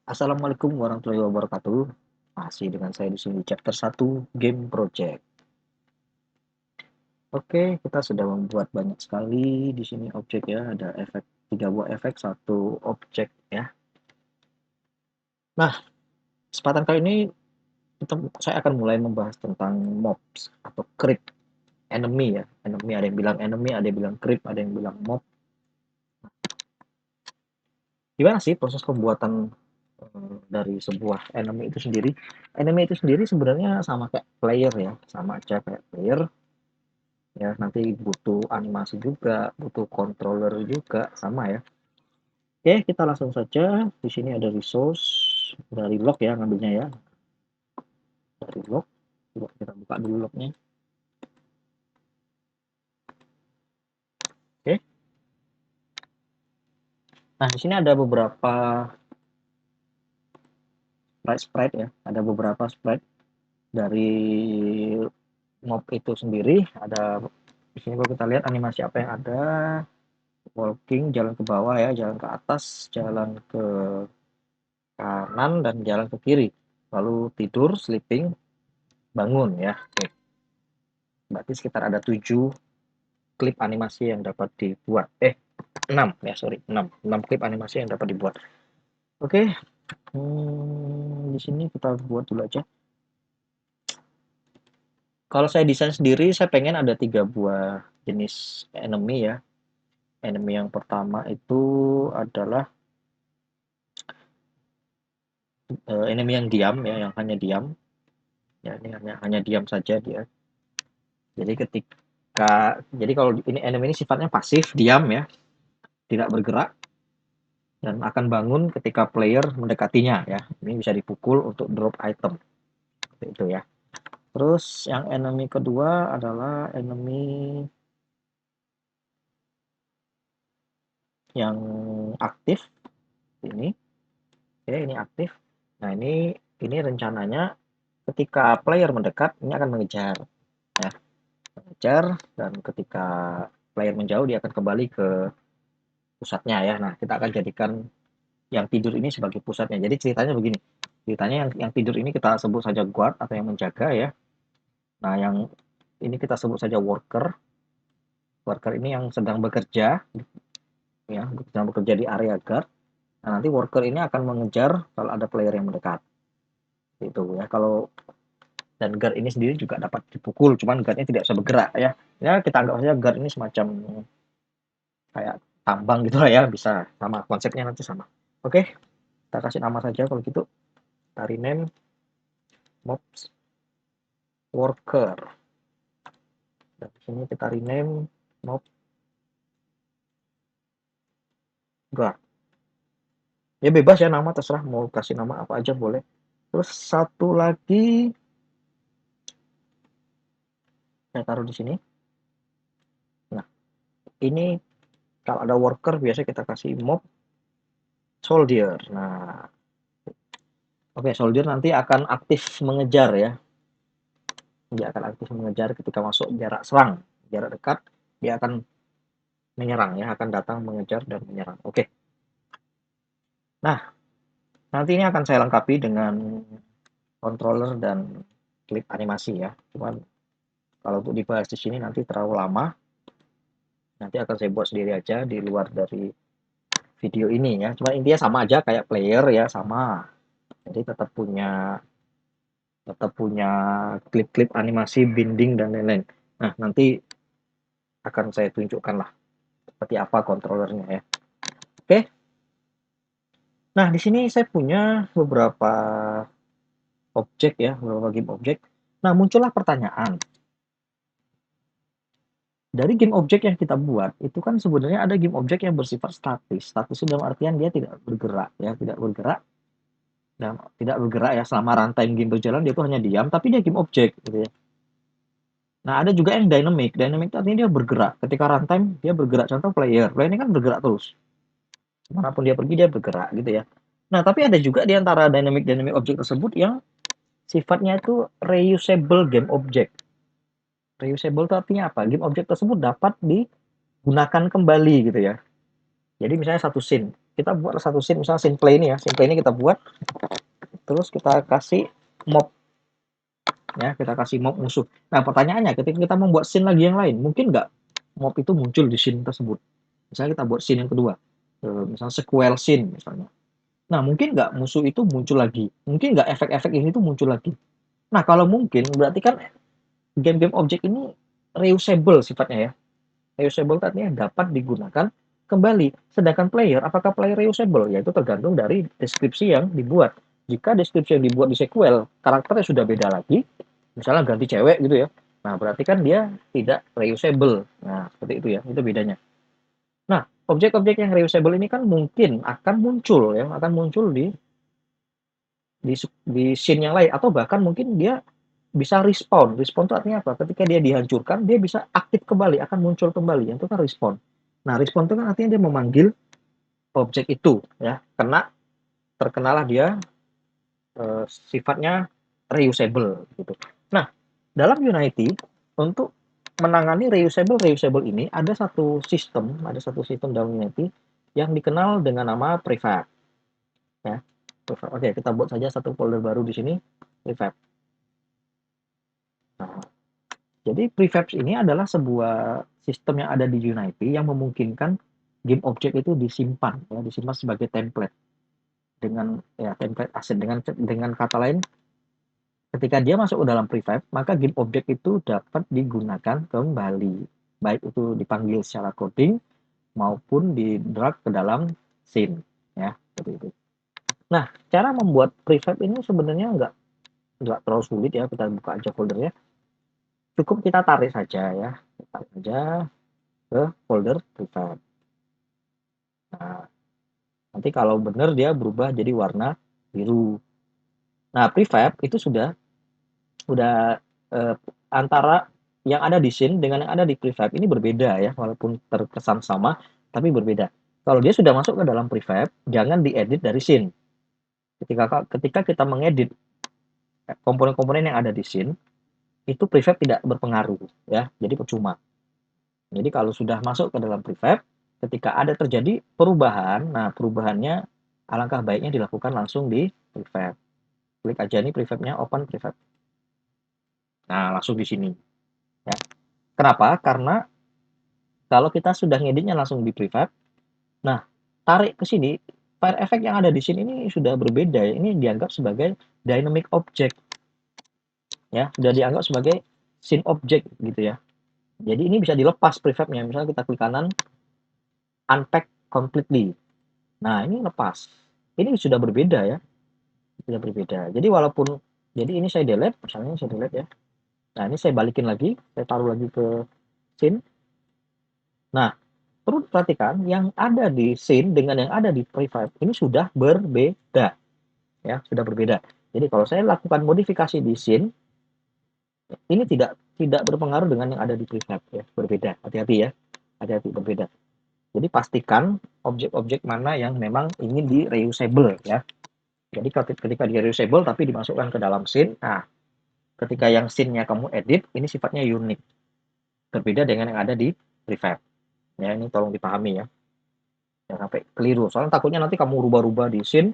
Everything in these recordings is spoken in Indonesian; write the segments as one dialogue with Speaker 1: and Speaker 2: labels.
Speaker 1: Assalamualaikum warahmatullahi wabarakatuh. Masih dengan saya di sini chapter 1 Game Project. Oke, kita sudah membuat banyak sekali di sini objek ya, ada efek 3 buah efek, satu objek ya. Nah, kesempatan kali ini saya akan mulai membahas tentang mobs atau creep enemy ya. Enemy ada yang bilang enemy, ada yang bilang creep, ada yang bilang mob. Gimana sih proses pembuatan dari sebuah enemy itu sendiri? Enemy itu sendiri sebenarnya sama kayak player ya, sama aja kayak player ya, nanti butuh animasi juga, butuh controller juga, sama ya. Oke, kita langsung saja. Di sini ada resource dari log ya, ngambilnya ya, dari log. Coba kita buka dulu lognya. Oke, nah di sini ada beberapa sprite ya, ada beberapa sprite dari mob itu sendiri. Ada di sini kalau kita lihat animasi apa yang ada, walking, jalan ke bawah ya, jalan ke atas, jalan ke kanan, dan jalan ke kiri. Lalu tidur, sleeping, bangun ya. Oke. Berarti sekitar ada 7 klip animasi yang dapat dibuat. 6 ya, sorry, 6 klip animasi yang dapat dibuat. Oke, di sini kita buat dulu aja. Kalau saya desain sendiri, saya pengen ada 3 buah jenis enemy ya. Enemy yang pertama itu adalah enemy yang diam ya, yang hanya diam. Ya, ini hanya diam saja dia. Jadi jadi kalau ini enemy ini sifatnya pasif, diam ya, tidak bergerak, dan akan bangun ketika player mendekatinya ya. Ini bisa dipukul untuk drop item. Seperti itu ya. Terus yang enemy kedua adalah enemy yang aktif ini. Oke, ini aktif. Nah, ini rencananya ketika player mendekat ini akan mengejar ya. Mengejar, dan ketika player menjauh dia akan kembali ke pusatnya ya. Nah, kita akan jadikan yang tidur ini sebagai pusatnya. Jadi ceritanya begini. Ceritanya yang tidur ini kita sebut saja guard atau yang menjaga ya. Nah, yang ini kita sebut saja worker. Worker ini yang sedang bekerja ya, sedang bekerja di area guard. Nah, nanti worker ini akan mengejar kalau ada player yang mendekat. Itu ya. Kalau dan guard ini sendiri juga dapat dipukul, cuman guardnya tidak bisa bergerak ya. Ya, kita anggap saja guard ini semacam kayak tambang gitu lah ya, bisa sama konsepnya nanti sama. Oke, kita kasih nama saja kalau gitu. Kita rename mobs worker. Dan di sini kita rename mob guard. Ya bebas ya, nama terserah mau kasih nama apa aja boleh. Terus satu lagi saya taruh di sini. Nah, ini kalau ada worker biasa kita kasih mob soldier. Nah, oke, soldier nanti akan aktif mengejar ya. Dia akan aktif mengejar ketika masuk jarak serang, jarak dekat dia akan menyerang ya, akan datang mengejar dan menyerang. Oke. Nah, nanti ini akan saya lengkapi dengan controller dan klip animasi ya. Cuman kalau untuk dibahas di sini nanti terlalu lama. Nanti akan saya buat sendiri aja di luar dari video ini ya. Cuma intinya sama aja kayak player ya, sama. Jadi tetap punya klip-klip animasi, binding dan lain-lain. Nah, nanti akan saya tunjukkan lah seperti apa kontrolernya ya. Oke. Nah, di sini saya punya beberapa objek ya, beberapa game objek. Nah, muncullah pertanyaan. Dari game objek yang kita buat, itu kan sebenarnya ada game objek yang bersifat statis. Statis itu dalam artian dia tidak bergerak ya, tidak bergerak dan tidak bergerak ya selama runtime game berjalan, dia itu hanya diam, tapi dia game objek gitu ya. Nah, ada juga yang dynamic. Dynamic itu artinya dia bergerak. Ketika runtime dia bergerak. Contoh player. Player ini kan bergerak terus. Kemanapun dia pergi dia bergerak gitu ya. Nah, tapi ada juga di antara dynamic objek tersebut yang sifatnya itu reusable game object. Reusable itu artinya apa? Game object tersebut dapat digunakan kembali gitu ya. Jadi misalnya satu scene. kita buat satu scene, misalnya scene play ini ya, scene play ini kita buat, terus kita kasih mob ya, kita kasih mob musuh. Nah pertanyaannya, ketika kita membuat scene lagi yang lain, mungkin nggak mob itu muncul di scene tersebut? Misalnya kita buat scene yang kedua, misalnya sequel scene misalnya. Nah mungkin nggak musuh itu muncul lagi? Mungkin nggak efek-efek ini tuh muncul lagi? Nah kalau mungkin, berarti kan game-game objek ini reusable sifatnya ya. Reusable itu artinya dapat digunakan kembali. Sedangkan player, apakah player reusable? Ya itu tergantung dari deskripsi yang dibuat. Jika deskripsi yang dibuat di sequel, karakternya sudah beda lagi, misalnya ganti cewek gitu ya, nah berarti kan dia tidak reusable. Nah seperti itu ya, itu bedanya. Nah objek-objek yang reusable ini kan mungkin akan muncul ya, akan muncul di scene yang lain, atau bahkan mungkin dia bisa respawn. Respawn itu artinya apa? Ketika dia dihancurkan, dia bisa aktif kembali, akan muncul kembali. Itu kan respawn. Nah, respawn itu kan artinya dia memanggil objek itu, ya. Terkenalah dia sifatnya reusable gitu. Nah, dalam Unity untuk menangani reusable ini ada satu sistem dalam Unity yang dikenal dengan nama prefab, ya. Oke, kita buat saja satu folder baru di sini, prefab. Nah, jadi prefabs ini adalah sebuah sistem yang ada di Unity yang memungkinkan game object itu disimpan, ya, disimpan sebagai template dengan ya template aset, dengan kata lain, ketika dia masuk ke dalam prefab, maka game object itu dapat digunakan kembali, baik itu dipanggil secara coding maupun di drag ke dalam scene, ya seperti itu. Nah, cara membuat prefab ini sebenarnya nggak terlalu sulit ya, kita buka aja foldernya. Cukup kita tarik saja ya, tarik saja ke folder prefab. Nah, nanti kalau benar dia berubah jadi warna biru. Nah, prefab itu sudah antara yang ada di scene dengan yang ada di prefab ini berbeda ya, walaupun terkesan sama tapi berbeda. Kalau dia sudah masuk ke dalam prefab, jangan diedit dari scene. Ketika kita mengedit komponen-komponen yang ada di scene, itu prefab tidak berpengaruh ya, jadi percuma. Jadi kalau sudah masuk ke dalam prefab, ketika ada terjadi perubahan, nah perubahannya alangkah baiknya dilakukan langsung di prefab. Klik aja nih prefabnya, open prefab. Nah, langsung di sini. Ya. Kenapa? Karena kalau kita sudah ngeditnya langsung di prefab, nah tarik ke sini, file effect yang ada di sini ini sudah berbeda. Ini dianggap sebagai dynamic object. Ya, sudah dianggap sebagai scene object gitu ya. Jadi ini bisa dilepas prefabnya. Misalnya kita klik kanan, unpack completely. Nah, ini lepas. Ini sudah berbeda ya. Sudah berbeda. Jadi walaupun, jadi ini saya delete, misalnya saya delete ya. Nah, ini saya balikin lagi, saya taruh lagi ke scene. Nah, perlu perhatikan yang ada di scene dengan yang ada di prefab ini sudah berbeda. Ya, sudah berbeda. Jadi kalau saya lakukan modifikasi di scene, ini tidak berpengaruh dengan yang ada di prefab ya, berbeda. Hati-hati ya. Hati-hati berbeda. Jadi pastikan objek-objek mana yang memang ingin di reusable ya. Jadi ketika di reusable tapi dimasukkan ke dalam scene, nah ketika yang scene-nya kamu edit, ini sifatnya unik. Berbeda dengan yang ada di prefab. Ya, ini tolong dipahami ya. Jangan sampai keliru. Soalnya takutnya nanti kamu rubah-rubah di scene,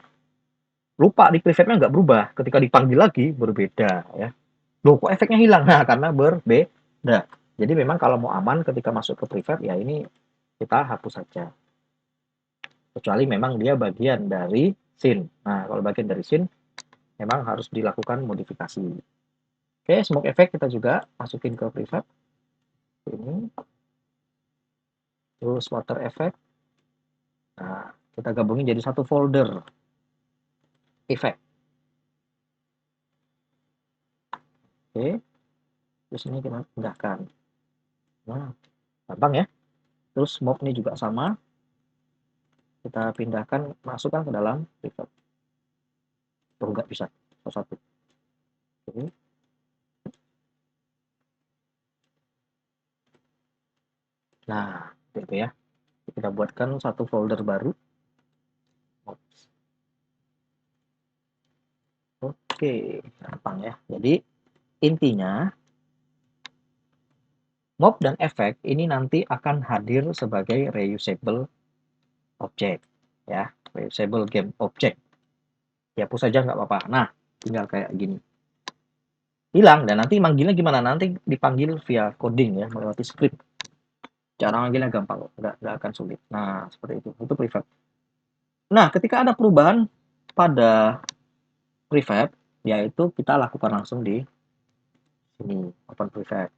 Speaker 1: lupa di prefabnya nggak berubah. Ketika dipanggil lagi, berbeda ya. Loh, kok efeknya hilang? Nah, karena berbeda. Jadi memang kalau mau aman ketika masuk ke prefab, ya ini kita hapus saja. Kecuali memang dia bagian dari scene. Nah, kalau bagian dari scene, memang harus dilakukan modifikasi. Oke, smoke effect kita juga masukin ke prefab. Ini. Terus water effect. Nah, kita gabungin jadi satu folder. Effect. Oke. Terus ini kita pindahkan. Nah, gampang ya. Terus mob ini juga sama. Kita pindahkan, masukkan ke dalam prefab. Oh, nggak bisa. Satu. Oke. Nah, gitu ya. Kita buatkan satu folder baru. Oke, gampang ya. Jadi intinya mob dan efek ini nanti akan hadir sebagai reusable object ya, reusable game object. Dihapus saja nggak apa-apa. Nah, tinggal kayak gini. Hilang, dan nanti manggilnya gimana? Nanti dipanggil via coding ya, melewati script. Cara manggilnya gampang, nggak akan sulit. Nah, seperti itu prefab. Nah, ketika ada perubahan pada prefab, yaitu kita lakukan langsung di sini, open prefab.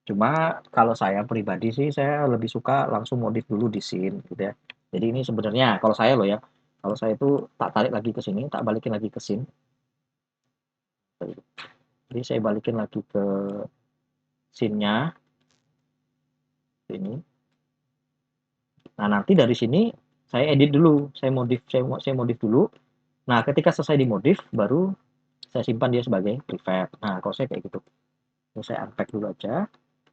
Speaker 1: Cuma kalau saya pribadi sih, saya lebih suka langsung modif dulu di scene gitu ya. Jadi ini sebenarnya kalau saya loh ya, kalau saya itu tak tarik lagi ke sini, tak balikin lagi ke scene. Jadi saya balikin lagi ke scene-nya sini. Nah, nanti dari sini saya edit dulu, saya modif dulu. Nah, ketika selesai dimodif, baru saya simpan dia sebagai prefab. Nah, kalau saya kayak gitu. Ini saya unpack dulu aja.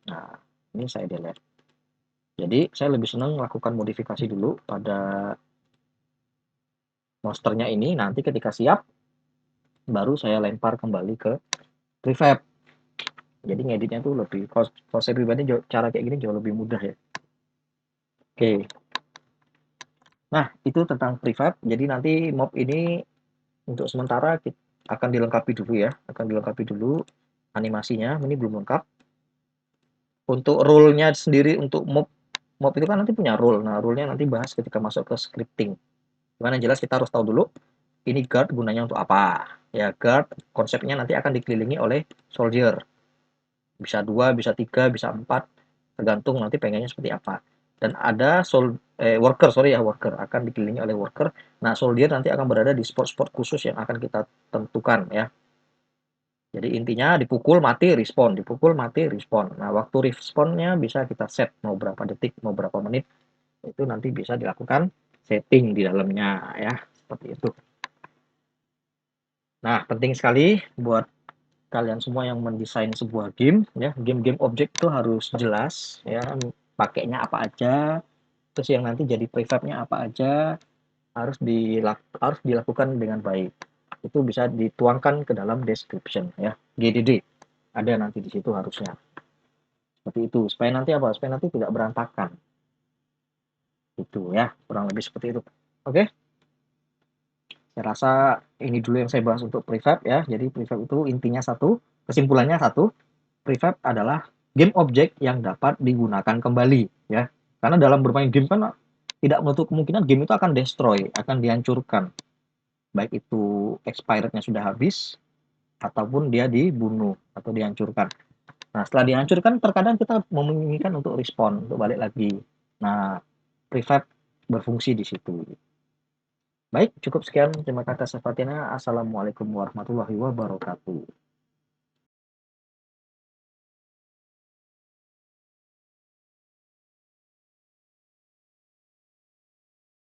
Speaker 1: Nah, ini saya delete. Jadi, saya lebih senang melakukan modifikasi dulu pada monsternya ini. Nanti ketika siap, baru saya lempar kembali ke prefab. Jadi ngeditnya tuh lebih, kalau saya pribadi cara kayak gini jauh lebih mudah ya. Oke. Nah, itu tentang prefab. Jadi nanti mob ini untuk sementara akan dilengkapi dulu ya. Akan dilengkapi dulu animasinya. Ini belum lengkap. Untuk rule-nya sendiri untuk mob itu kan nanti punya rule. Nah, rule-nya nanti bahas ketika masuk ke scripting. Cuman yang jelas kita harus tahu dulu ini guard gunanya untuk apa. Ya, guard konsepnya nanti akan dikelilingi oleh soldier. Bisa 2, bisa 3, bisa 4, tergantung nanti pengennya seperti apa. Dan ada worker akan dikelilingi oleh worker. Nah, soldier nanti akan berada di spot-spot khusus yang akan kita tentukan ya. Jadi intinya dipukul mati respon, dipukul mati respon. Nah, waktu responnya bisa kita set mau berapa detik, mau berapa menit. Itu nanti bisa dilakukan setting di dalamnya ya, seperti itu. Nah, penting sekali buat kalian semua yang mendesain sebuah game ya, game-game objek itu harus jelas ya, pakainya apa aja, terus yang nanti jadi prefabnya apa aja, harus dilakukan dengan baik. Itu bisa dituangkan ke dalam description ya, GDD. Ada nanti di situ harusnya. Seperti itu. Supaya nanti apa? Supaya nanti tidak berantakan. Itu ya, kurang lebih seperti itu. Oke. Saya rasa ini dulu yang saya bahas untuk prefab ya. Jadi prefab itu intinya satu, kesimpulannya satu, prefab adalah game objek yang dapat digunakan kembali ya. Karena dalam bermain game kan tidak menutup kemungkinan game itu akan destroy, akan dihancurkan. Baik itu expirednya sudah habis ataupun dia dibunuh atau dihancurkan. Nah, setelah dihancurkan terkadang kita menginginkan untuk respon, untuk balik lagi. Nah, prefab berfungsi di situ. Baik, cukup sekian. Terima kasih atas perhatiannya. Assalamualaikum warahmatullahi wabarakatuh.